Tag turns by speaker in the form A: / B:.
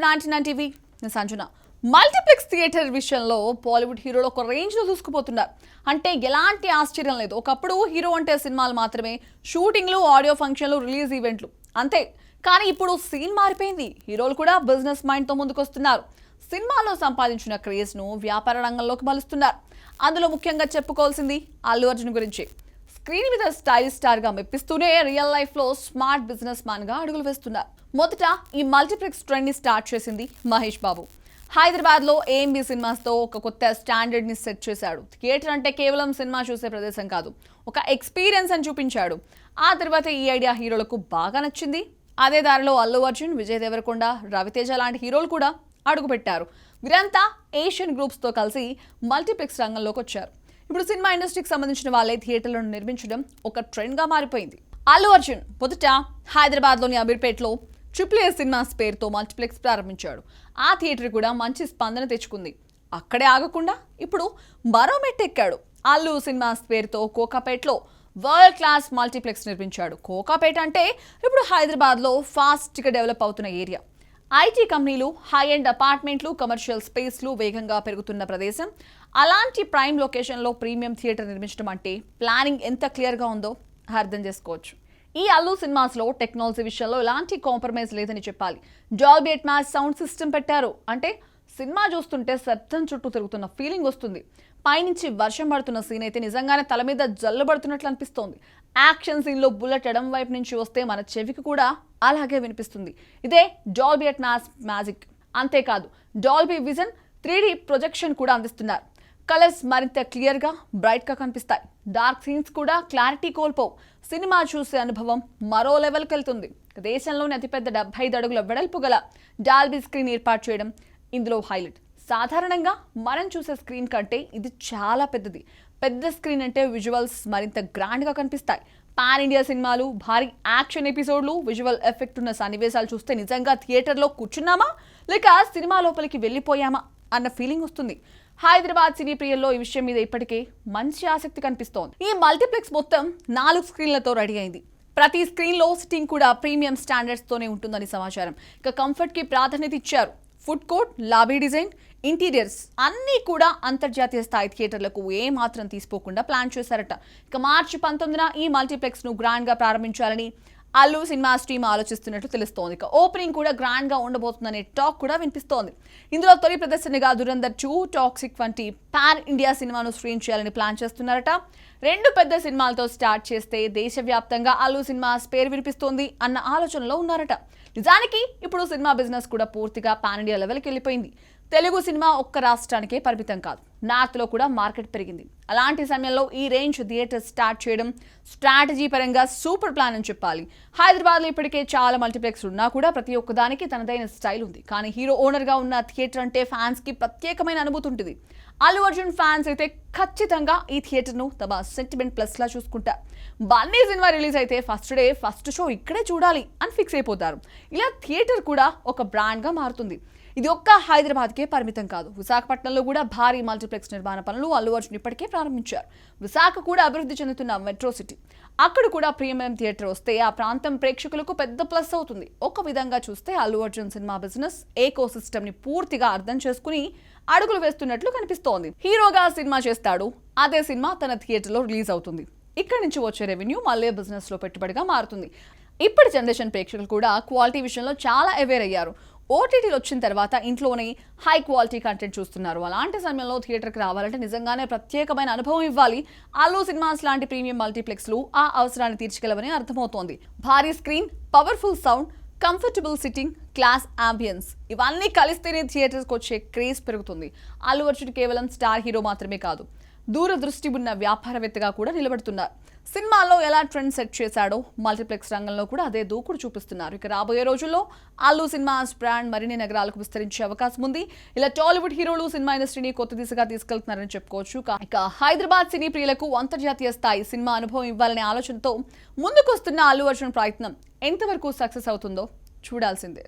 A: Welcome to 99 TV. నేను Sanjana. Multiplex theatre విషయంలో బాలీవుడ్ హీరోలు ఒక రేంజ్లో దూసుకుపోతున్నారు. అంటే ఎలాంటి ఆశ్చర్యం లేదు. ఒకప్పుడు హీరో అంటే సినిమాలు మాత్రమే, షూటింగ్లు, ఆడియో ఫంక్షన్లు, రిలీజ్ ఈవెంట్లు అంతే. కానీ ఇప్పుడు సీన్ మారిపోయింది. హీరోలు కూడా బిజినెస్ మైండ్తో ముందుకొస్తున్నారు. సినిమాలో సంపాదించిన క్రేజ్ను వ్యాపార రంగంలోకి మలుస్తున్నారు. అందులో ముఖ్యంగా చెప్పుకోవాల్సింది అల్లు అర్జున్ గురించి. స్క్రీన్ మీద స్టైల్ స్టార్గా మెప్పిస్తూనే రియల్ లైఫ్లో స్మార్ట్ బిజినెస్ మ్యాన్గా అడుగులు వేస్తున్నారు. మొదట ఈ మల్టీప్లెక్స్ ట్రెండ్ని స్టార్ట్ చేసింది మహేష్ బాబు. హైదరాబాద్లో ఏఎంబీ సినిమాస్తో ఒక కొత్త స్టాండర్డ్ని సెట్ చేశాడు. థియేటర్ అంటే కేవలం సినిమా చూసే ప్రదేశం కాదు, ఒక ఎక్స్పీరియన్స్ అని చూపించాడు. ఆ తర్వాత ఈ ఐడియా హీరోలకు బాగా నచ్చింది. అదే దారిలో అల్లు అర్జున్, విజయ్ దేవరకొండ, రవితేజ లాంటి హీరోలు కూడా అడుగుపెట్టారు. వీరంతా ఏషియన్ గ్రూప్స్తో కలిసి మల్టీప్లెక్స్ రంగంలోకి వచ్చారు. ఇప్పుడు సినిమా ఇండస్ట్రీకి సంబంధించిన వాళ్ళే థియేటర్లను నిర్మించడం ఒక ట్రెండ్గా మారిపోయింది. అల్లు అర్జున్ మొదట హైదరాబాద్లోని అమీర్పేట్లో AAA సినిమాస్ పేరుతో మల్టీప్లెక్స్ ప్రారంభించాడు. ఆ థియేటర్ కూడా మంచి స్పందన తెచ్చుకుంది. అక్కడే ఆగకుండా ఇప్పుడు మరో మెట్టెక్కాడు. అల్లు సినిమాస్ పేరుతో కోకాపేట్లో వరల్డ్ క్లాస్ మల్టీప్లెక్స్ నిర్మించాడు. కోకాపేట అంటే ఇప్పుడు హైదరాబాద్లో ఫాస్ట్గా డెవలప్ అవుతున్న ఏరియా. ఐటీ కంపెనీలు, హై ఎండ్ అపార్ట్మెంట్లు, కమర్షియల్ స్పేస్లు వేగంగా పెరుగుతున్న ప్రదేశం. అలాంటి ప్రైమ్ లొకేషన్లో ప్రీమియం థియేటర్ నిర్మించడం అంటే ప్లానింగ్ ఎంత క్లియర్గా ఉందో అర్థం చేసుకోవచ్చు. ఈ అల్లు సినిమాస్లో టెక్నాలజీ విషయంలో ఎలాంటి కాంప్రమైజ్ లేదని చెప్పాలి. డాల్బీ అట్మాస్ సౌండ్ సిస్టమ్ పెట్టారు. అంటే సినిమా చూస్తుంటే శబ్దం చుట్టూ తిరుగుతున్న ఫీలింగ్ వస్తుంది. పైనుంచి వర్షం పడుతున్న సీన్ అయితే నిజంగానే తల మీద జల్లు పడుతున్నట్లు అనిపిస్తోంది. యాక్షన్ సీన్లో బుల్లెట్ ఎడం వైపు నుంచి వస్తే మన చెవికి కూడా అలాగే వినిపిస్తుంది. ఇదే డాల్బీ అట్మాస్ మ్యాజిక్. అంతేకాదు, డాల్బీ విజన్ 3D ప్రొజెక్షన్ కూడా అందిస్తున్నారు. కలర్స్ మరింత క్లియర్గా, బ్రైట్గా కనిపిస్తాయి. డార్క్ సీన్స్ కూడా క్లారిటీ కోల్పోవు. సినిమా చూసే అనుభవం మరో లెవెల్కి వెళ్తుంది. దేశంలోని అతిపెద్ద 75 అడుగుల వెడల్పు గల డాల్బీ స్క్రీన్ ఏర్పాటు చేయడం ఇందులో హైలైట్. సాధారణంగా మనం చూసే స్క్రీన్ కంటే ఇది చాలా పెద్దది. పెద్ద స్క్రీన్ అంటే విజువల్స్ మరింత గ్రాండ్గా కనిపిస్తాయి. పాన్ ఇండియా సినిమాలు, భారీ యాక్షన్ ఎపిసోడ్లు, విజువల్ ఎఫెక్ట్ ఉన్న సన్నివేశాలు చూస్తే నిజంగా థియేటర్లో కూర్చున్నామా లేక సినిమా లోపలికి వెళ్ళిపోయామా అన్న ఫీలింగ్ వస్తుంది. హైదరాబాద్ సినీ ప్రియుల్లో ఈ విషయం మీద ఇప్పటికే మంచి ఆసక్తి కనిపిస్తోంది. ఈ మల్టీప్లెక్స్ మొత్తం 4 స్క్రీన్లతో రెడీ అయింది. ప్రతి స్క్రీన్లో సిట్టింగ్ కూడా ప్రీమియం స్టాండర్డ్స్తోనే ఉంటుందని సమాచారం. ఇక కంఫర్ట్కి ప్రాధాన్యత ఇచ్చారు. Food court, lobby design, interiors అన్నీ కూడా అంతర్జాతీయ స్థాయి థియేటర్లకు ఏమాత్రం తీసుకోకుండా ప్లాన్ చేశారట. ఇక మార్చి 19న ఈ మల్టీప్లెక్స్ను గ్రాండ్గా ప్రారంభించాలని అల్లు సినిమాస్ టీమ్ ఆలోచిస్తున్నట్లు తెలుస్తోంది. ఇక ఓపెనింగ్ కూడా గ్రాండ్గా ఉండబోతుందనే టాక్ కూడా వినిపిస్తోంది. ఇందులో తొలి ప్రదర్శనగా దురంధర్ 2, టాక్సిక్ వంటి పాన్ ఇండియా సినిమాను స్క్రీన్ చేయాలని ప్లాన్ చేస్తున్నారట. 2 పెద్ద సినిమాలతో స్టార్ట్ చేస్తే దేశవ్యాప్తంగా అల్లు సినిమాస్ పేరు వినిపిస్తోంది అన్న ఆలోచనలో ఉన్నారట. నిజానికి ఇప్పుడు సినిమా బిజినెస్ కూడా పూర్తిగా పాన్ ఇండియా లెవెల్కి వెళ్ళిపోయింది. తెలుగు సినిమా ఒక్క రాష్ట్రానికే పరిమితం కాదు, నార్త్లో కూడా మార్కెట్ పెరిగింది. అలాంటి సమయంలో ఈ రేంజ్ థియేటర్ స్టార్ట్ చేయడం స్ట్రాటజీ పరంగా సూపర్ ప్లాన్ అని చెప్పాలి. హైదరాబాద్లో ఇప్పటికే చాలా మల్టీప్లెక్స్ ఉన్నా కూడా ప్రతి ఒక్కదానికి తనదైన స్టైల్ ఉంది. కానీ హీరో ఓనర్గా ఉన్న థియేటర్ అంటే ఫ్యాన్స్కి ప్రత్యేకమైన అనుభూతి ఉంటుంది. అల్లు అర్జున్ ఫ్యాన్స్ అయితే ఖచ్చితంగా ఈ థియేటర్ను తమ సెంటిమెంట్ ప్లస్లా చూసుకుంటారు. బన్నీ సినిమా రిలీజ్ అయితే ఫస్ట్ డే ఫస్ట్ షో ఇక్కడే చూడాలి అని ఫిక్స్ అయిపోతారు. ఇలా థియేటర్ కూడా ఒక బ్రాండ్గా మారుతుంది. ఇది ఒక్క హైదరాబాద్కే పరిమితం కాదు. విశాఖపట్నంలో కూడా భారీ మల్టీప్లెక్స్ నిర్మాణ పనులు అల్లు అర్జున్ ఇప్పటికే ప్రారంభించారు. విశాఖ కూడా అభివృద్ధి చెందుతున్న మెట్రో సిటీ. అక్కడ కూడా ప్రీమియం థియేటర్ వస్తే ఆ ప్రాంతం ప్రేక్షకులకు పెద్ద ప్లస్ అవుతుంది. ఒక విధంగా చూస్తే అల్లు అర్జున్ సినిమా బిజినెస్ ఏకో సిస్టమ్ని పూర్తిగా అర్థం చేసుకుని అడుగులు వేస్తున్నట్లు కనిపిస్తోంది. హీరోగా సినిమా చేస్తాడు, అదే సినిమా తన థియేటర్లో రిలీజ్ అవుతుంది. ఇక్కడి నుంచి వచ్చే రెవెన్యూ మళ్ళీ బిజినెస్లో పెట్టుబడిగా మారుతుంది. ఇప్పటి జనరేషన్ ప్రేక్షకులు కూడా క్వాలిటీ విషయంలో చాలా అవేర్ అయ్యారు. ఓటీటీలు వచ్చిన తర్వాత ఇంట్లోనే హై క్వాలిటీ కంటెంట్ చూస్తున్నారు. అలాంటి సమయంలో థియేటర్కి రావాలంటే నిజంగానే ప్రత్యేకమైన అనుభవం ఇవ్వాలి. అల్లు సినిమాస్ లాంటి ప్రీమియం మల్టీప్లెక్స్లు ఆ అవసరాన్ని తీర్చగలవని అర్థమవుతోంది. భారీ screen, powerful sound, comfortable sitting, class ambience ఇవన్నీ కలిస్తేనే థియేటర్స్కి వచ్చే క్రేజ్ పెరుగుతుంది. అల్లు అర్జున్ కేవలం స్టార్ హీరో మాత్రమే కాదు, దూరదృష్టి ఉన్న వ్యాపారవేత్తగా కూడా నిలబడుతున్నారు. సినిమాల్లో ఎలా ట్రెండ్ సెట్ చేశాడో మల్టీప్లెక్స్ రంగంలో కూడా అదే దూకుడు చూపిస్తున్నారు. ఇక రాబోయే రోజుల్లో అల్లు సినిమాస్ బ్రాండ్ మరిన్ని నగరాలకు విస్తరించే అవకాశం ఉంది. ఇలా టాలీవుడ్ హీరోలు సినిమా ఇండస్ట్రీని కొత్త దిశగా తీసుకెళ్తున్నారని చెప్పుకోవచ్చు. ఇక హైదరాబాద్ సినీ ప్రియులకు అంతర్జాతీయ స్థాయి సినిమా అనుభవం ఇవ్వాలనే ఆలోచనతో ముందుకొస్తున్న అల్లు అర్జున్ ప్రయత్నం ఎంతవరకు సక్సెస్ అవుతుందో చూడాల్సిందే.